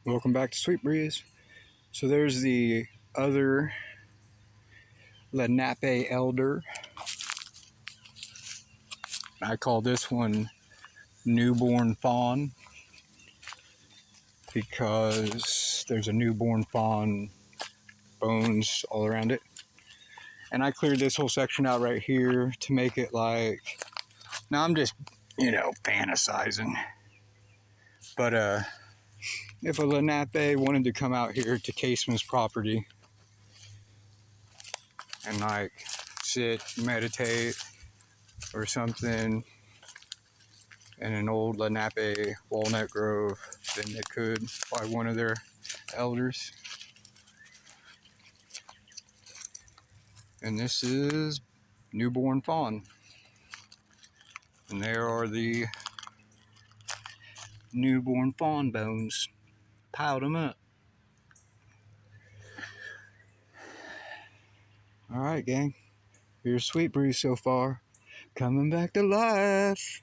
Welcome back to Sweet Breeze. So there's the other Lenape elder. I call this one newborn fawn because there's a newborn fawn bones all around it. And I cleared this whole section out right here to make it like, now I'm just, fantasizing. But if a Lenape wanted to come out here to Caseman's property and like sit, meditate, or something in an old Lenape walnut grove, then they could by one of their elders. And this is newborn fawn. And there are the newborn fawn bones. Piled them up. Alright, gang. Here's Sweet Breeze so far. Coming back to life.